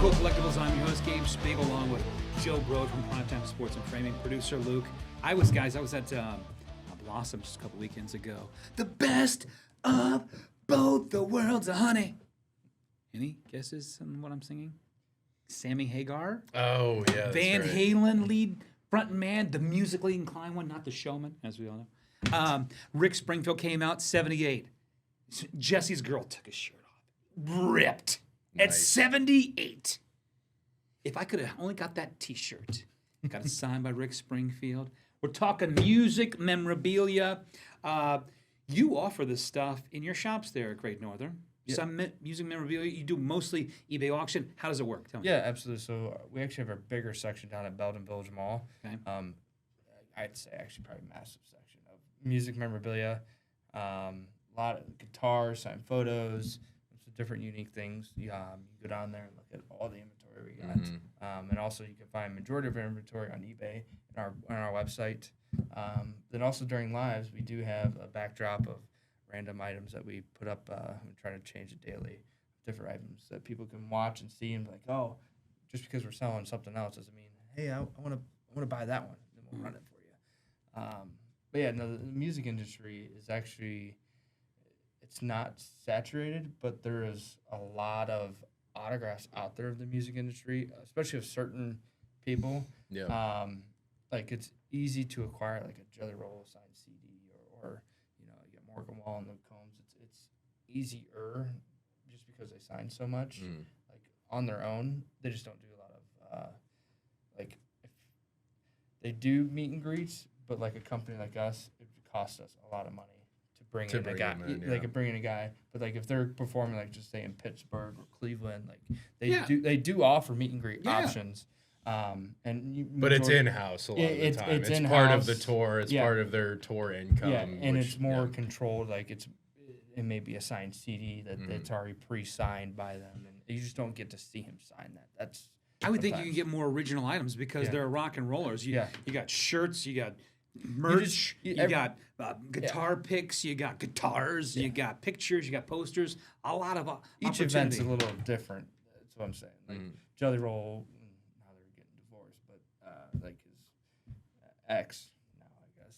Cool Collectibles. I'm your host, Gabe Spiegel, along with Joe Brode from Primetime Sports and Framing, producer Luke. I was at Blossom just a couple weekends ago. The best of both the worlds, honey. Any guesses on what I'm singing? Sammy Hagar? Oh, yeah, Van right. Halen lead front man, the musically inclined one, not the showman, as we all know. Rick Springfield came out, 78. Jesse's girl took his shirt off. Ripped. At 78. If I could have only got that T-shirt, got it signed by Rick Springfield. We're talking music, memorabilia. You offer this stuff in your shops there at Great Northern. Yep. Some music memorabilia. You do mostly eBay auction. How does it work? Tell me. Yeah, absolutely. So we actually have a bigger section down at Belden Village Mall. Okay. I'd say actually probably a massive section of music memorabilia. A lot of guitars, signed photos, some different unique things. You go down there and look at all the inventory we got. Mm-hmm. And also you can find majority of our inventory on eBay and on our website. Then also during lives, we do have a backdrop of random items that we put up. We try to change it daily. Different items that people can watch and see and be like, oh, just because we're selling something else doesn't mean, hey, I want to buy that one. Then we'll run it for you. But yeah, no, the music industry is actually, it's not saturated, but there is a lot of autographs out there of the music industry, especially of certain people. Yeah. Like it's easy to acquire like a Jelly Roll signed CD or you know, you get Morgan Wall and Luke Combs. It's easier just because they sign so much. Like on their own, they just don't do a lot of like if they do meet and greets, but like a company like us, it costs us a lot of money to bring in a guy. They could bring in a guy, but like if they're performing like just say in Pittsburgh or Cleveland, like they do offer meet and greet options. But it's in-house a lot of the time. It's part of the tour. It's part of their tour income. Yeah, and it's more controlled. Like it may be a signed CD that's already pre-signed by them, and you just don't get to see him sign that. I would think you can get more original items because they're rock and rollers. You got shirts, you got merch, you got guitar picks, you got guitars, you got pictures, you got posters. A lot of each event's a little different. That's what I'm saying. Like Jelly Roll. Like his ex now, I guess.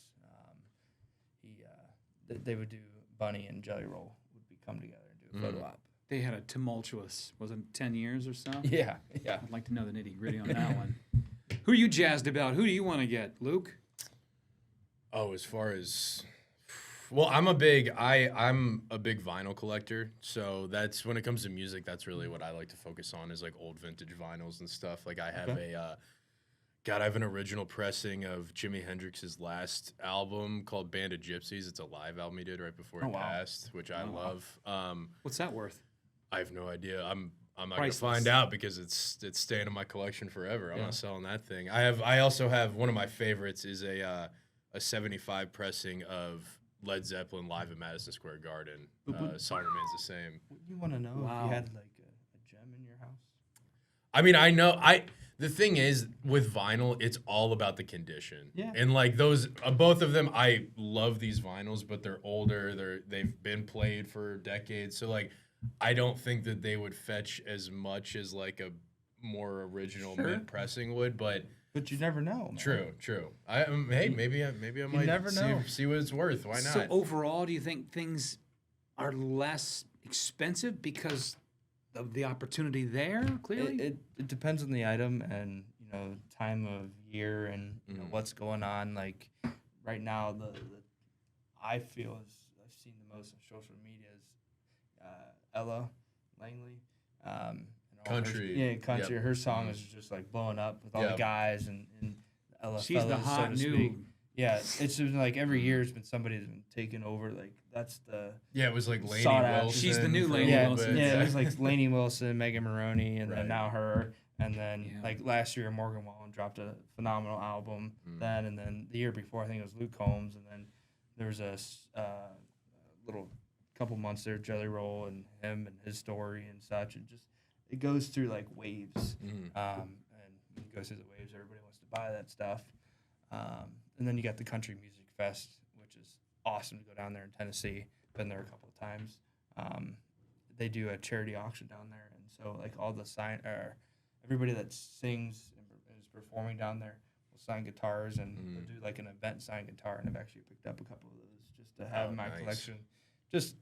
They would do Bunny and Jelly Roll would come together and do a photo op. They had a tumultuous, was it 10 years or so? Yeah. I'd like to know the nitty gritty on that one. Who are you jazzed about? Who do you want to get, Luke? Oh, as far as, well, I'm a big vinyl collector. So that's when it comes to music, that's really what I like to focus on is like old vintage vinyls and stuff. Like I have I have an original pressing of Jimi Hendrix's last album called Band of Gypsies. It's a live album he did right before he passed, which I love. What's that worth? I have no idea. I'm not going to find out because it's staying in my collection forever. I'm not selling that thing. I also have one of my favorites is a 75 pressing of Led Zeppelin live at Madison Square Garden. Song remains the same. You want to know if you had like a gem in your house? I mean, the thing is, with vinyl, it's all about the condition. Yeah. And like those, both of them, I love these vinyls, but they're older. They've been played for decades. So like, I don't think that they would fetch as much as like a more original mid pressing would. But you never know. Man. True. Hey, maybe I might never know. See what it's worth. Why not? So overall, do you think things are less expensive because of the opportunity there? Clearly, it depends on the item and time of year and what's going on. Like right now, the I feel I've seen the most on social media is Ella Langley. Country. Country. Yep. Her song is just like blowing up with all the guys and Ella. She's fellas, the hot so to new. Speak. Yeah, it's been like every year it's been somebody that's been taking over. Like that's the it was like Lainey Wilson. She's the new Lainey Wilson. Yeah, it was like Lainey Wilson, Megan Maroney, and then now her. And then like last year, Morgan Wallen dropped a phenomenal album. Then and then the year before, I think it was Luke Combs. And then there was a little couple months there, Jelly Roll and him and his story and such. And just it goes through like waves. And when it goes through the waves, everybody wants to buy that stuff. And then you got the Country Music Fest, which is awesome to go down there in Tennessee. Been there a couple of times. They do a charity auction down there, and so like all the everybody that sings and is performing down there will sign guitars, and they'll do like an event sign guitar. And I've actually picked up a couple of those just to have in my collection. Just,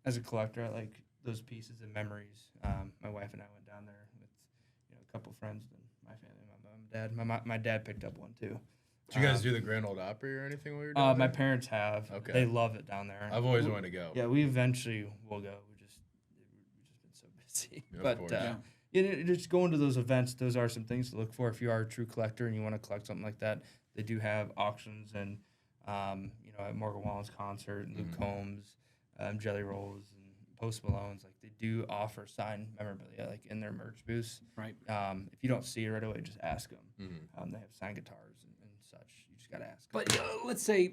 as a collector, I like those pieces and memories. My wife and I went down there with a couple friends and my family, my mom, dad. My dad picked up one too. Did you guys do the Grand Ole Opry or anything while you were down My there? parents have. Okay. They love it down there. I've always wanted to go. Yeah, we eventually will go. We've just been so busy. Of But course. just going to those events, those are some things to look for if you are a true collector and you want to collect something like that. They do have auctions and at Morgan Wallen's concert, and Luke Combs, Jelly Rolls, and Post Malone's, like they do offer signed memorabilia like in their merch booths. Right. If you don't see it right away, just ask them. Mm-hmm. They have signed guitars and such. You just gotta ask. But let's say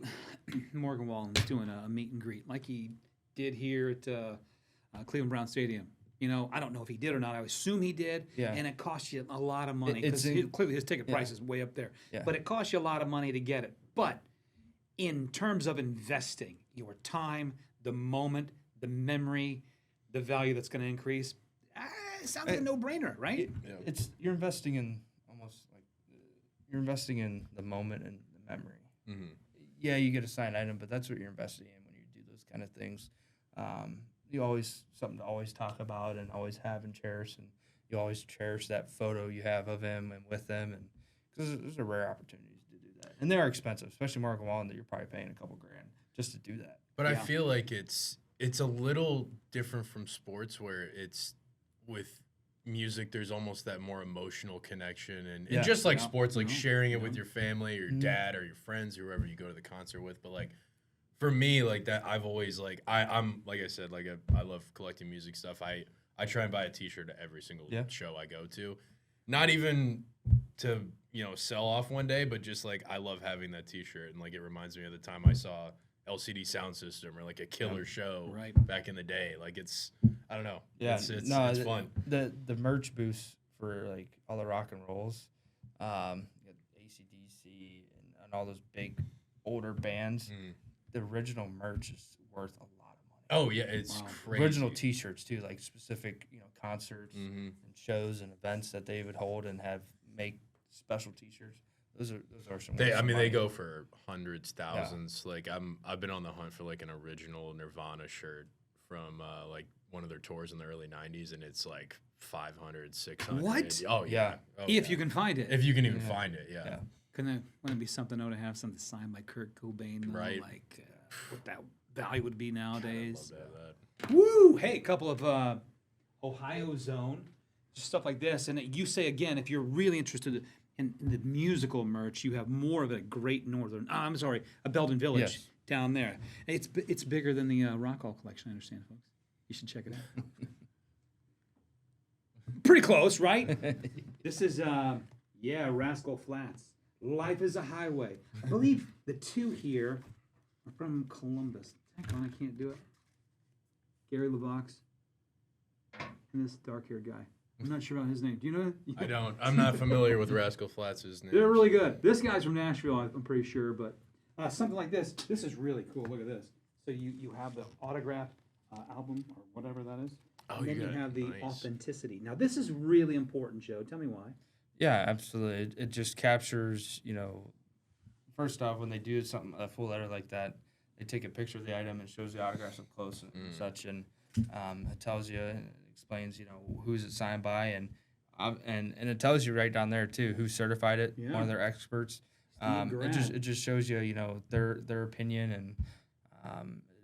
Morgan Wallen's doing a meet and greet like he did here at Cleveland Brown Stadium. I don't know if he did or not. I assume he did. Yeah. And it costs you a lot of money It's because clearly his ticket price is way up there. Yeah. But it costs you a lot of money to get it. But in terms of investing your time, the moment, the memory, the value that's going to increase, it sounds like a no-brainer, right? You're investing in you're investing in the moment and the memory. Mm-hmm. Yeah, you get a signed item, but that's what you're investing in when you do those kind of things. You always something to always talk about and always have and cherish, and you always cherish that photo you have of him and with them, and because there's a rare opportunities to do that, and they are expensive, especially Morgan Wallen, that you're probably paying a couple grand just to do that. But I feel like it's a little different from sports, where it's with music, there's almost that more emotional connection, and just like sports, like sharing it with your family or your dad or your friends, whoever you go to the concert with. But like for me, like that, I've always like I'm like I said, like I love collecting music stuff. I try and buy a T-shirt at every single show I go to, not even to sell off one day, but just like I love having that T-shirt, and like it reminds me of the time I saw LCD Sound System or like a killer show back in the day. Like I don't know. Yeah, it's fun. The merch booths for like all the rock and rolls, AC/DC and all those big older bands. The original merch is worth a lot of money. Oh yeah, it's crazy. Original T-shirts too, like specific concerts and shows and events that they would hold and make special T-shirts. Those are some. They go for hundreds, thousands. Yeah. Like I've been on the hunt for like an original Nirvana shirt from like one of their tours in the early '90s, and it's like 500, 600. What? Oh yeah. If you can find it. If you can even find it, yeah. Wouldn't it be something though to have something signed by Kurt Cobain? Though? Right. Like what that value would be nowadays. I'd love that. Woo! Hey, a couple of Ohio Zone, just stuff like this. And you say again, if you're really interested in the musical merch, you have more of a Great Northern. A Belden Village down there. It's bigger than the Rock Hall collection. I understand, folks. You should check it out. Pretty close, right? This is Rascal Flats. Life is a Highway. I believe the two here are from Columbus. Heck on, I can't do it. Gary LeVox and this dark-haired guy. I'm not sure about his name. Do you know? I don't. I'm not familiar with Rascal Flats' name. They're really good. This guy's from Nashville, I'm pretty sure, but something like this. This is really cool. Look at this. So you have the autograph album or whatever that is. Oh, and then you have the authenticity. Now, this is really important, Joe. Tell me why. Yeah, absolutely. It just captures, first off, when they do a full letter like that, they take a picture of the item and shows the autographs up close and such, and it tells you, explains, who's it signed by, and it tells you right down there too who certified it, one of their experts. It just shows you, their opinion, and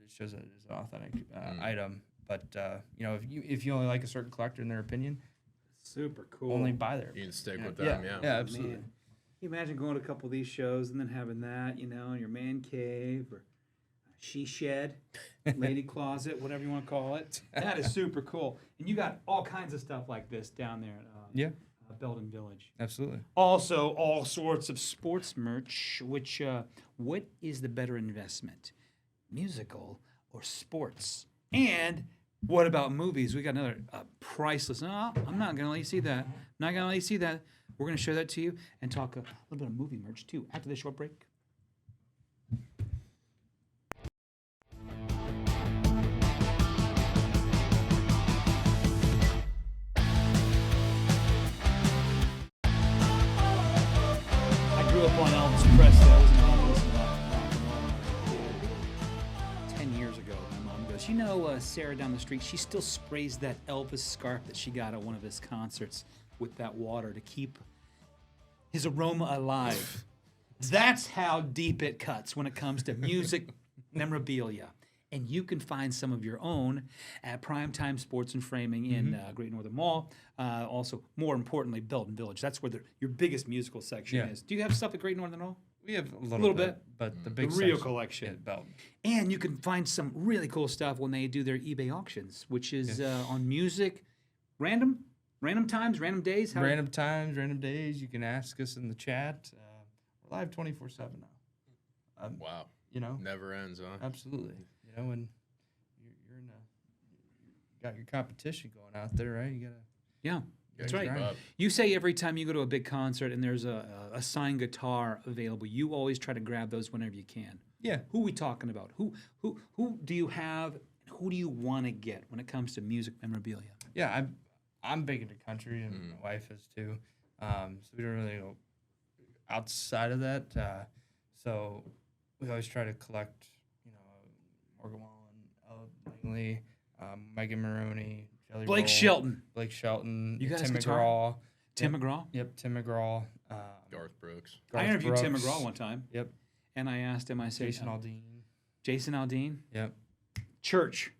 it shows that it's an authentic item. But if you only like a certain collector in their opinion, super cool. only buy there. You can stick with them, Yeah, absolutely. Man. Can you imagine going to a couple of these shows and then having that, in your man cave or she shed, lady closet, whatever you want to call it? That is super cool. And you got all kinds of stuff like this down there at Belden Village. Absolutely. Also, all sorts of sports merch, which, what is the better investment, musical or sports? And what about movies? We got another priceless. No, I'm not going to let you see that. Not going to let you see that. We're going to show that to you and talk a little bit of movie merch, too, after this short break. up on Elvis Presley. I wasn't allowed to listen to rock and roll. 10 years ago, my mom goes, you know, Sarah down the street, she still sprays that Elvis scarf that she got at one of his concerts with that water to keep his aroma alive. That's how deep it cuts when it comes to music memorabilia. And you can find some of your own at Primetime Sports and Framing in Great Northern Mall. Also, more importantly, Belton Village. That's where your biggest musical section is. Do you have stuff at Great Northern Mall? We have a little bit, but the big the real section collection. is Belton. And you can find some really cool stuff when they do their eBay auctions, which is on music, random times, random days. Random times, random days. You can ask us in the chat. We're live 24/7 now. Wow. You know, Never ends, huh? absolutely. You know, when you're in you got your competition going out there, right? You gotta. Yeah. That's right. keep up. You say every time you go to a big concert and there's a signed guitar available, you always try to grab those whenever you can. Yeah. Who are we talking about? Who do you have? Who do you want to get when it comes to music memorabilia? Yeah, I'm big into country, and my wife is too. So we don't really go outside of that. So we always try to collect, you know, Morgan Wallen, Ella Langley, Megan Maroney, Jelly Blake Roll, Shelton. Blake Shelton, You guys Tim guitar? McGraw. Tim McGraw? Yep, Tim McGraw. Garth Brooks. I Garth interviewed Tim Brooks. McGraw one time, Yep. and I asked him, I said, Jason Aldean. Jason Aldean? Yep. Church.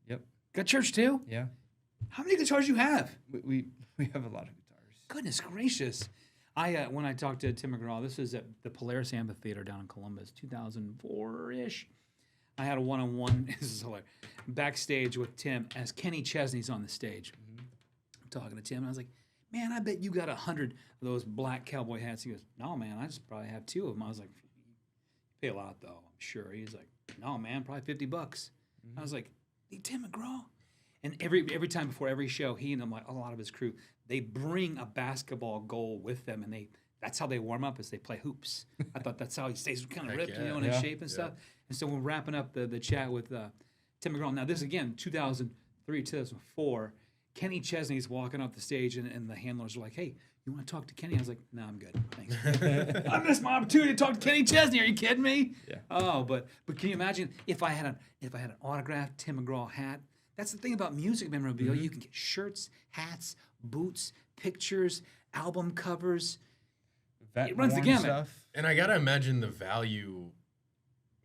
Yep. Got Church too? Yeah. How many guitars you have? We have a lot of guitars. Goodness gracious. When I talked to Tim McGraw, this is at the Polaris Amphitheater down in Columbus, 2004-ish. I had a one-on-one, this is hilarious, backstage with Tim as Kenny Chesney's on the stage. I'm talking to Tim, and I was like, man, I bet you got 100 of those black cowboy hats. He goes, no, man, I just probably have 2 of them. I was like, you pay a lot, though, I'm sure. He's like, no, man, probably $50. I was like, hey, Tim McGraw? And every time before every show, he and a lot of his crew, they bring a basketball goal with them, and that's how they warm up, is they play hoops. I thought that's how he stays kind of Heck ripped, yeah. you know, in his shape and stuff. And so we're wrapping up the chat with Tim McGraw. Now this again, 2003, 2004. Kenny Chesney's walking off the stage, and the handlers are like, "Hey, you want to talk to Kenny?" I was like, "No, I'm good, thanks." I missed my opportunity to talk to Kenny Chesney. Are you kidding me? Yeah. Oh, but can you imagine if I had an autographed Tim McGraw hat? That's the thing about music memorabilia. You can get shirts, hats, boots, pictures, album covers. It runs the Worn gamut. Stuff. And I gotta imagine the value.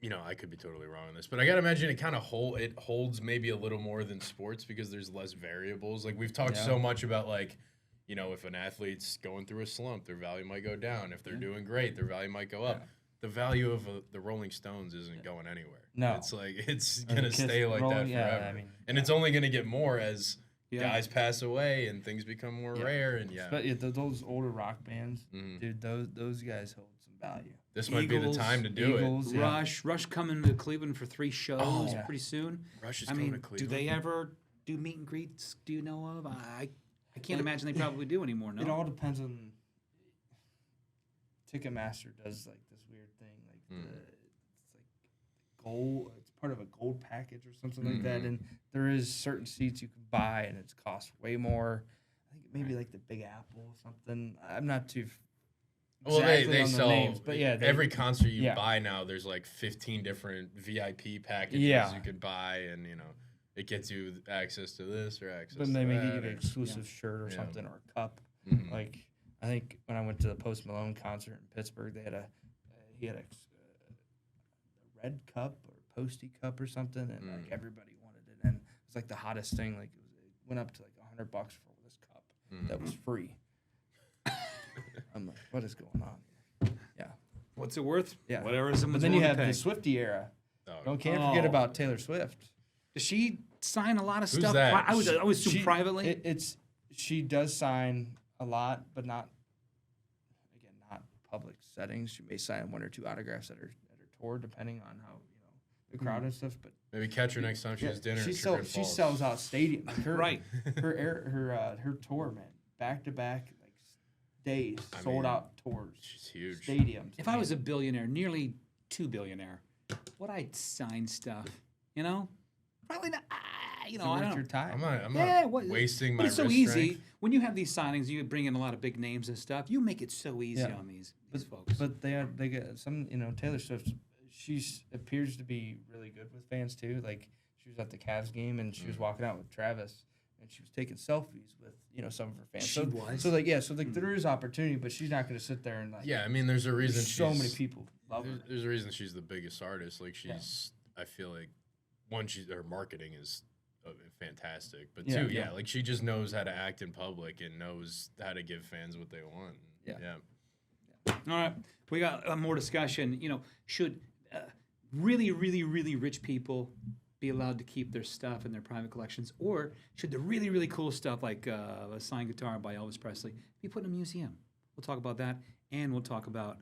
You know, I could be totally wrong on this, but I gotta imagine it kind of holds maybe a little more than sports because there's less variables. Like we've talked so much about, like, you know, if an athlete's going through a slump, their value might go down. If they're doing great, their value might go up. The value of the Rolling Stones isn't going anywhere. No. It's like it's gonna stay like that Rolling- forever. yeah, I mean, and it's only gonna get more as Yeah. guys pass away and things become more rare. And But those older rock bands, dude, those guys hold some value. this might be the Eagles, time to do Eagles, it. yeah. Rush coming to Cleveland for 3 shows yeah. pretty soon. Rush is I coming mean, to do Cleveland. they ever do meet and greets? Do you know of? I can't imagine they probably do anymore. No. It all depends on. Ticketmaster does like this weird thing, like it's like gold. It's part of a gold package or something like that, and there is certain seats you can buy, and it's cost way more. I think maybe like the Big Apple or something. I'm not too. Well, exactly they on the sell names, but yeah, every concert you yeah. buy now. There's like 15 different VIP packages Yeah. you could buy, and you know it gets you access to this or access. But to they may that, get you an or- exclusive shirt or Yeah. something or a cup. Mhm. Like I think when I went to the Post Malone concert in Pittsburgh, they had he had a red cup or posty cup or something, and like everybody wanted it, and it was like the hottest thing. Like it went up to like $100 for this cup that was free. I'm like, what is going on here? Yeah, What's it worth? yeah. Whatever But someone's then you willing have to pay. the Swiftie era. Oh, Can't forget Oh. about Taylor Swift. Does she sign a lot of Who's stuff? that? I would assume She- privately. She does sign a lot, but not public settings. She may sign 1 or 2 autographs at her tour, depending on how the crowd and stuff. But maybe catch her next time she has dinner. she in Sugar she Falls. sells out stadium. Like Right. Her tour, man, back to back like days, I sold mean, out tours, She's huge. stadiums. If I was a billionaire, nearly 2 billionaire, would I sign stuff? You know, probably not. you Is know, it I worth don't. your time? I'm Yeah, not wasting my but it's so wrist easy strength. when you have these signings. You bring in a lot of big names and stuff. You make it so easy Yeah. on these folks. But they get some, Taylor Swift, appears to be really good with fans too. Like she was at the Cavs game and she was walking out with Travis and she was taking selfies with, some of her fans. She was? So there is opportunity, but she's not going to sit there and like. Yeah, I mean, there's a reason. So many people love her. There's a reason she's the biggest artist. Like she's, I feel like, her marketing is fantastic, but Yeah. two, like she just knows how to act in public and knows how to give fans what they want. Yeah. All right, we got more discussion. Should really, really, really rich people be allowed to keep their stuff in their private collections, or should the really, really cool stuff like a signed guitar by Elvis Presley be put in a museum? We'll talk about that, and we'll talk about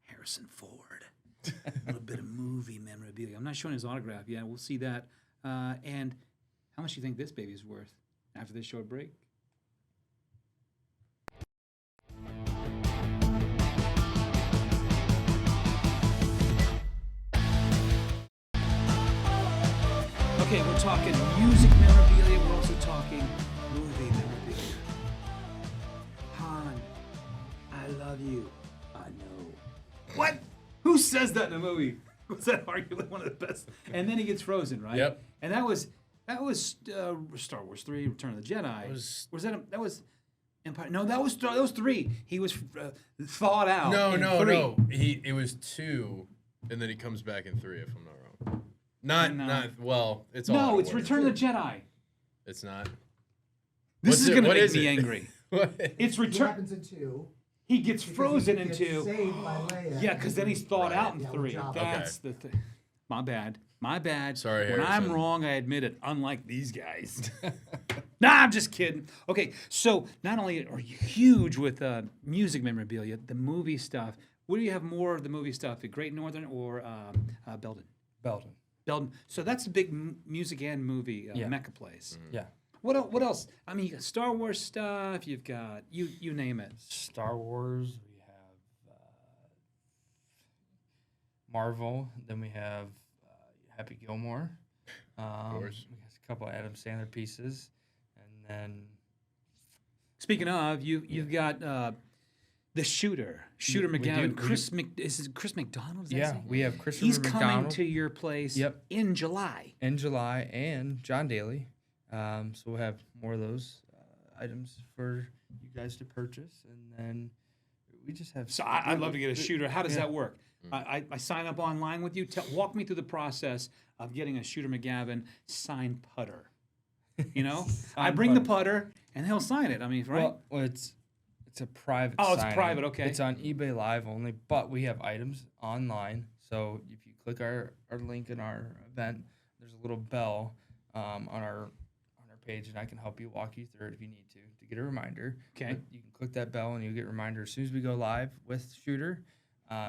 Harrison Ford. A little bit of movie memorabilia. I'm not showing his autograph yet. We'll see that. And how much do you think this baby's worth after this short break? Okay, we're talking music memorabilia. We're also talking movie memorabilia. Han, I love you. I know. What? Who says that in a movie? Was that arguably one of the best? And then he gets frozen, right? Yep. And that was Star Wars 3, Return of the Jedi. That was Empire? No, that was 3. He was thawed out. No. in 3. It was 2, and then he comes back in 3. If I'm not wrong. Not well. It's all. No, out of it's order. Return of the Jedi. It's not. This is What gonna make is me it? angry. What? It's What Return. happens in 2? He gets Because frozen he in gets 2. saved by Leia. Yeah, because then he's thawed out in Yeah, 3. Jabba. That's the thing. My bad. Sorry, When I'm Harrison. wrong, I admit it. Unlike these guys. Nah, I'm just kidding. Okay, so not only are you huge with music memorabilia, the movie stuff. Where do you have more of the movie stuff? At Great Northern or Belden? Belton. Belden. So that's a big music and movie Yeah. mecca place. Yeah. What else? I mean, you got Star Wars stuff. You've got you name it. Star Wars. We have Marvel. Then we have Happy Gilmore. course. We got a couple of Adam Sandler pieces, and then Speaking of, you've got the shooter We McGavin. do. Is it Chris McDonald? Is that yeah, his name? we have Christopher He's McDonald coming to your place. Yep. In July. in July, and John Daly. So we'll have more of those items for you guys to purchase, and then we just have. So I'd love to get a shooter. How does Yeah. that work? I sign up online with you. Walk me through the process of getting a Shooter McGavin signed putter. I Signed bring the putter. putter and he'll sign it. I mean, right? Well, it's a private. Oh, it's signing. private, okay. It's on eBay Live only, but we have items online. So if you click our link in our event, there's a little bell on our page, and I can help you walk you through it if you need to get a reminder. Okay. But you can click that bell, and you'll get a reminder as soon as we go live with Shooter.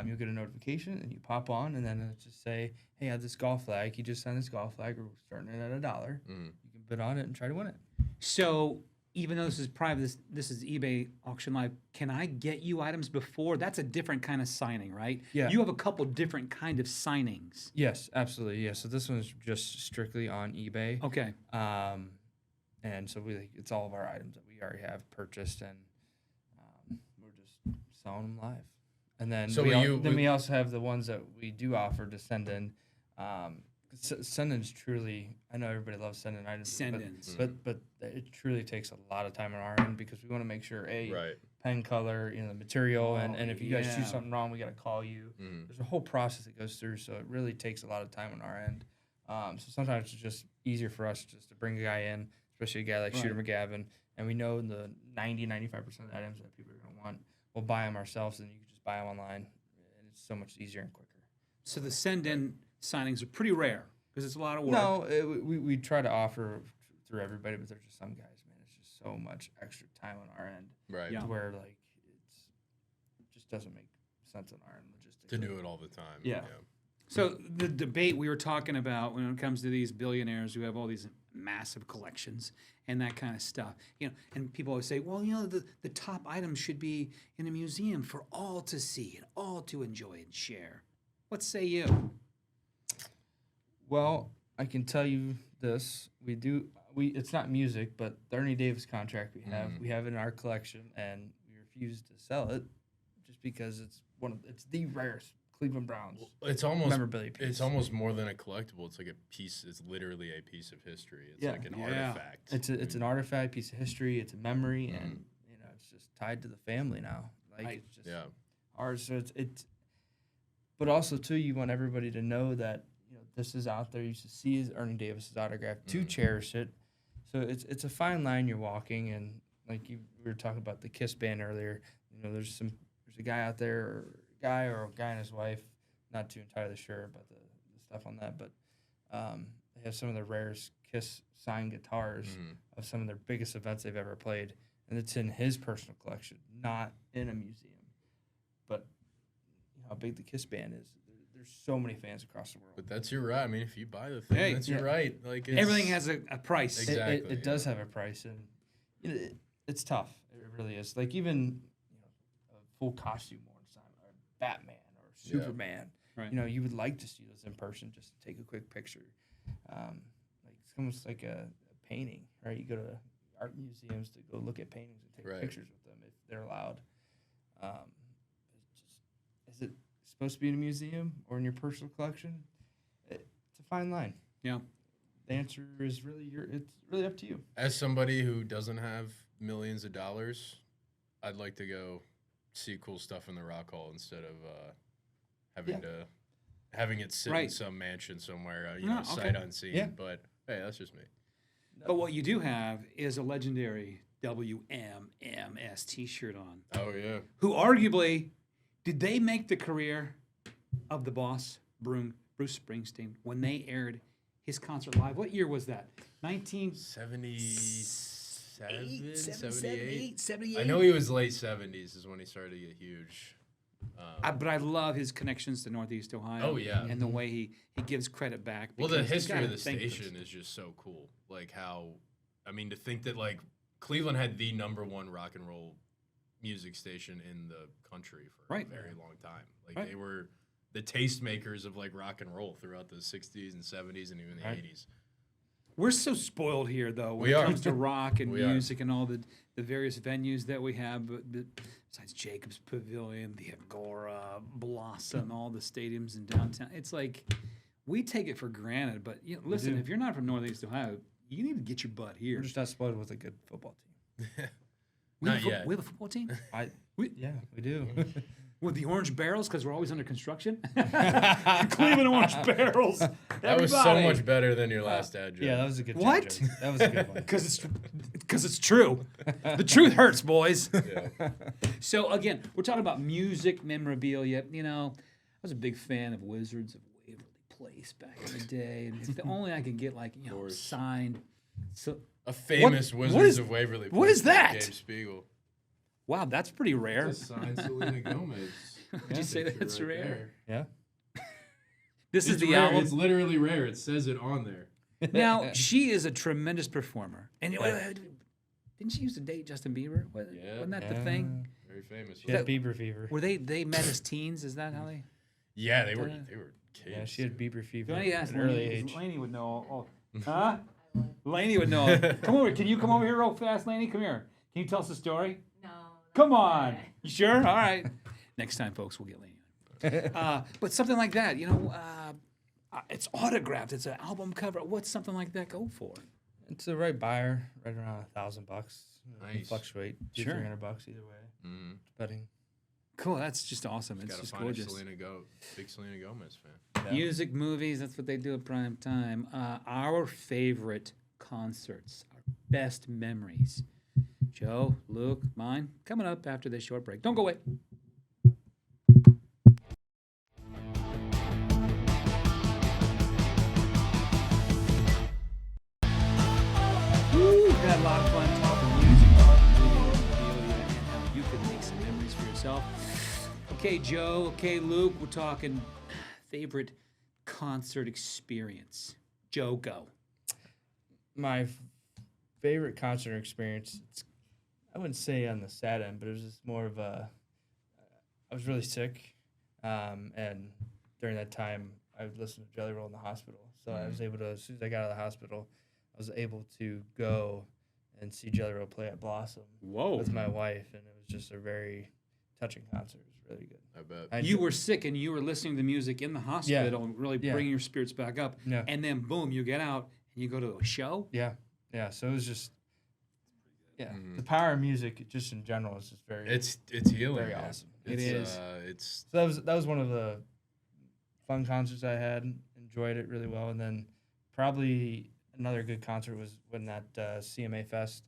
You'll get a notification, and you pop on, and then it'll just say, "Hey, I have this golf flag. You just signed this golf flag. We're starting it at $1. You can bid on it and try to win it." So even though this is private, this is eBay auction live. Can I get you items before? That's a different kind of signing, right? Yeah. You have a couple different kind of signings. Yes, absolutely. Yeah. So this one's just strictly on eBay. Okay. And so it's all of our items that we already have purchased, and we're just selling them live. And then So we also have the ones that we do offer to send in. Send-ins truly, I know everybody loves sending items. Send-ins. But it truly takes a lot of time on our end because we want to make sure Right. pen color, the material, and if you guys yeah. choose something wrong, we got to call you. There's a whole process that goes through, so it really takes a lot of time on our end. So sometimes it's just easier for us just to bring a guy in, especially a guy like Shooter McGavin, and we know the 95% of the items that people are going to want, we'll buy them ourselves, and you can just buy them online, and it's so much easier and quicker. So the send-in signings are pretty rare because it's a lot of work. No, we try to offer through everybody, but there's just some guys, man, it's just so much extra time on our end. Right. Yeah. Where it just doesn't make sense on our end logistically. To do it all the time. Yeah. So the debate we were talking about when it comes to these billionaires who have all these massive collections and that kind of stuff, and people always say, well, the top items should be in a museum for all to see and all to enjoy and share. What say you? Well, I can tell you this. It's not music, but the Ernie Davis contract we have in our collection, and we refuse to sell it just because it's the rarest Cleveland Browns It's almost memorabilia piece. It's almost more than a collectible. It's like a piece. It's literally a piece of history. It's like an artifact. It's an artifact, piece of history. It's a memory, and it's just tied to the family now. Like it's just ours. So it's. But also too, you want everybody to know that this is out there. You should see his Ernie Davis's autograph to cherish it. So it's a fine line you're walking, and like we were talking about the Kiss band earlier. There's a guy out there, or a guy and his wife. Not too entirely sure about the stuff on that, but they have some of the rarest Kiss signed guitars of some of their biggest events they've ever played, and it's in his personal collection, not in a museum. But how big the Kiss band is. There's so many fans across the world. But that's your right. I mean, if you buy the thing, that's your right. Like everything has a price. Exactly. It does have a price, and it's tough. It really is. Like even a full costume worn sign, or Batman or Superman. Right. You would like to see those in person just to take a quick picture. Like it's almost like a painting, right? You go to art museums to go look at paintings and take pictures with them if they're allowed. Is it supposed to be in a museum or in your personal collection? It's a fine line. Yeah. The answer is it's really up to you. As somebody who doesn't have millions of dollars, I'd like to go see cool stuff in the Rock Hall instead of having it sit in some mansion somewhere, sight unseen. Yeah. But hey, that's just me. But what you do have is a legendary WMMS T-shirt on. Oh yeah. Who arguably did they make the career of the boss, Bruce Springsteen, when they aired his concert live? What year was that? 1977, 78. I know he was late 70s is when he started to get huge. But I love his connections to Northeast Ohio. Oh, yeah. And the way he gives credit back. Well, the because you history gotta of the think station is just so cool. Like to think that like Cleveland had the #1 rock and roll music station in the country for a very long time. Like they were the tastemakers of like rock and roll throughout the 60s and 70s and even the 80s. We're so spoiled here, though, when it comes to rock and music and all the various venues that we have. But besides Jacobs Pavilion, the Agora, Blossom, all the stadiums in downtown. It's like we take it for granted. But listen, if you're not from Northeast Ohio, you need to get your butt here. We're just not spoiled with a good football team. Not yet. We have a football team? We do. With the Orange Barrels, because we're always under construction? Cleveland Orange Barrels. That was so much better than your last ad joke. Yeah, that was a good joke. What? That was a good one. Because it's true. The truth hurts, boys. Yeah. So, again, we're talking about music, memorabilia. I was a big fan of Wizards of Waverly Place back in the day. And if only I could get, signed. So, A famous Wizards of Waverly Place. What is that? Gabe Spiegel. Wow, that's pretty rare. That's a signed Selena Gomez. Did you say that's rare? Yeah. This is the rare. album. It's literally rare. It says it on there. Now, she is a tremendous performer. And didn't she used to date Justin Bieber? Wasn't that the thing? Very famous. She had Bieber fever. Were they met as teens? Is that how they? Yeah, they were kids. Yeah, she had Bieber fever Laney at an early age. Laney would know. Huh? Laney would know. Come over. Can you come over here real fast, Laney? Come here. Can you tell us a story? No. Come on. You sure? All right. Next time, folks, we'll get Laney. But something like that, it's autographed. It's an album cover. What's something like that go for? It's the right buyer, right around $1,000. Nice. Fluctuate, Sure. $300 either way. Mm-hmm. Depending. Cool. That's just awesome. It's Gotta just find gorgeous. big Selena Gomez fan. Yeah. Music, movies, that's what they do at prime time. Our favorite concerts, our best memories. Joe, Luke, mine, coming up after this short break. Don't go away. Woo, had a lot of fun talking music, memorabilia, and how you can make some memories for yourself. Okay, Joe. Okay, Luke. We're talking favorite concert experience. Joe, go. My favorite concert experience, I wouldn't say on the sad end, but it was just more of I was really sick. And during that time, I would listen to Jelly Roll in the hospital. So I was able to, as soon as I got out of the hospital, I was able to go and see Jelly Roll play at Blossom Whoa. with my wife, and it was just a very touching concert. It was really good. I bet. I You were sick and you were listening to music in the hospital and really Yeah. bringing your spirits back up. Yeah. And then, boom, you get out and you go to a show. Yeah. So it was just, the power of music just in general is just very, It's healing. very man. awesome. It is. It's So that was one of the fun concerts I had. Enjoyed it really well, and then probably another good concert was when that CMA Fest.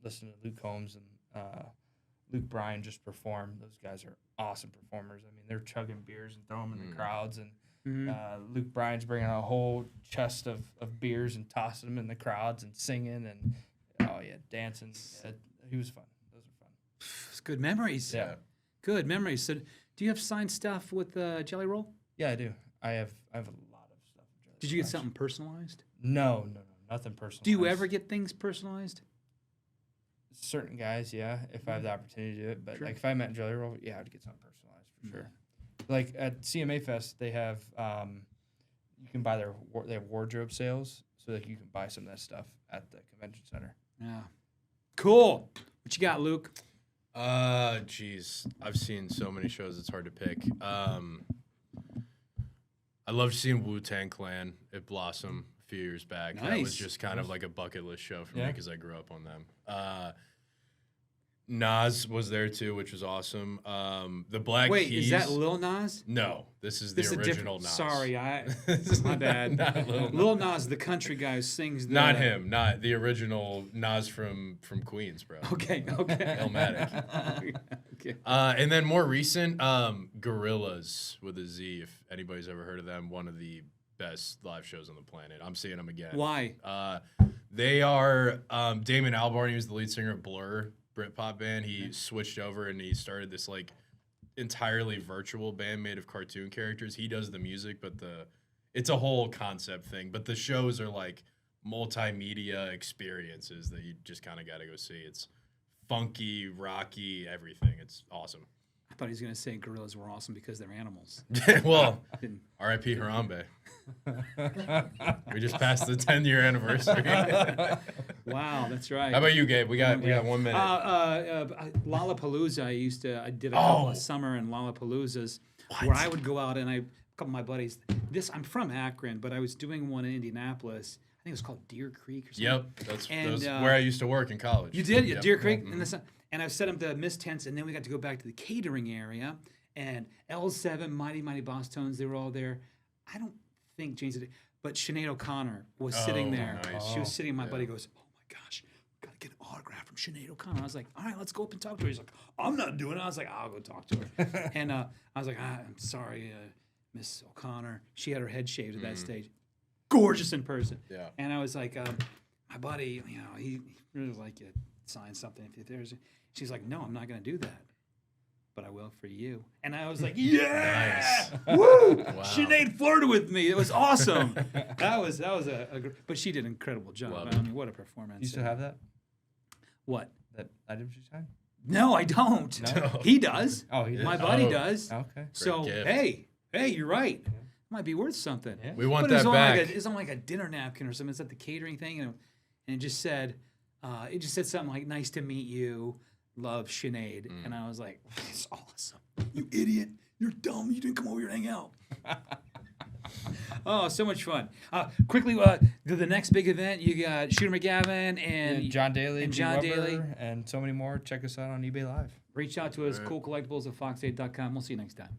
Listening to Luke Combs and Luke Bryan just performed. Those guys are awesome performers. I mean, they're chugging beers and throwing them in the crowds, and Luke Bryan's bringing a whole chest of beers and tossing them in the crowds and singing and dancing. He was fun. Those were fun. It's good memories. Yeah. Good memories. So, do you have signed stuff with Jelly Roll? Yeah, I do. I have a lot of stuff. with Jelly Did you Roll, get something personalized? No, nothing personal. Do you ever get things personalized? Certain guys, yeah, if I have the opportunity to do it. But Sure. like if I met Jelly Roll, yeah, I'd get something personalized for sure. Like at CMA Fest, they have you can buy they have wardrobe sales, so like you can buy some of that stuff at the convention center. Yeah. Cool. What you got, Luke? Geez, I've seen so many shows. It's hard to pick. I loved seeing Wu-Tang Clan at Blossom a few years back. That was Nice. just kind of like a bucket list show for me Yeah. because I grew up on them. Nas was there too, which was awesome. The Black Wait, Keys. is that Lil Nas? No, this is the This is a original different. Nas. Sorry, This is my bad. Not Lil Nas. Lil Nas, the country guy who sings. Not him. Not the original Nas from Queens, bro. Okay. Illmatic. Okay. And then more recent, Gorillas with a Z. If anybody's ever heard of them, one of the best live shows on the planet. I'm seeing them again. Why? They are Damon Albarn. He was the lead singer of Blur, Britpop band. He switched over and he started this like entirely virtual band made of cartoon characters. He does the music, but it's a whole concept thing. But the shows are like multimedia experiences that you just kind of got to go see. It's funky, rocky, everything. It's awesome. I thought he was going to say gorillas were awesome because they're animals. Well, Didn't- R.I.P. Harambe. We just passed the 10-year anniversary. Wow, that's right. How about you, Gabe? We got 1 minute. Lollapalooza. I did a couple Oh. of summer and Lollapaloozas where I would go out and a couple of my buddies. I'm from Akron, but I was doing one in Indianapolis. I think it was called Deer Creek or something. Yep, that's And, where I used to work in college. You did? Yep. Deer Creek? Mhm. And I set up the mist tents, and then we got to go back to the catering area. And L7, Mighty Mighty Boss Tones, they were all there. I don't think James did, but Sinead O'Connor was sitting there. nice. She was sitting, and my Yeah. buddy goes, "Oh my gosh, got to get an autograph from Sinead O'Connor." I was like, "All right, let's go up and talk to her." He's like, "I'm not doing it." I was like, "I'll go talk to her." And I was like, "I'm sorry, Miss O'Connor." She had her head shaved at that stage. Gorgeous in person. Yeah. And I was like, my buddy, he really would like you to sign something if there's. She's like, "No, I'm not going to do that, but I will for you." And I was like, "Yeah, woo!" Wow. Sinead flirted with me. It was awesome. that was but she did an incredible job. Love I it. mean, what a performance! You still have that? What? That item you signed? No, I don't. No. He does. Oh, he did. My buddy Oh. does. Okay. So gift. hey, you're right. Might be worth something. Yeah. We want But it was that on back. Like it's on like a dinner napkin or something. It's at the catering thing, and it just said something like, "Nice to meet you, love Sinead." And I was like, "It's awesome. You idiot. You're dumb. You didn't come over here to hang out." Oh, so much fun. Quickly, the next big event, you got Shooter McGavin and John Daly, and B. John Weber, Daly. and so many more. Check us out on eBay Live. Reach out to us, Right. coolcollectibles@fox8.com. We'll see you next time.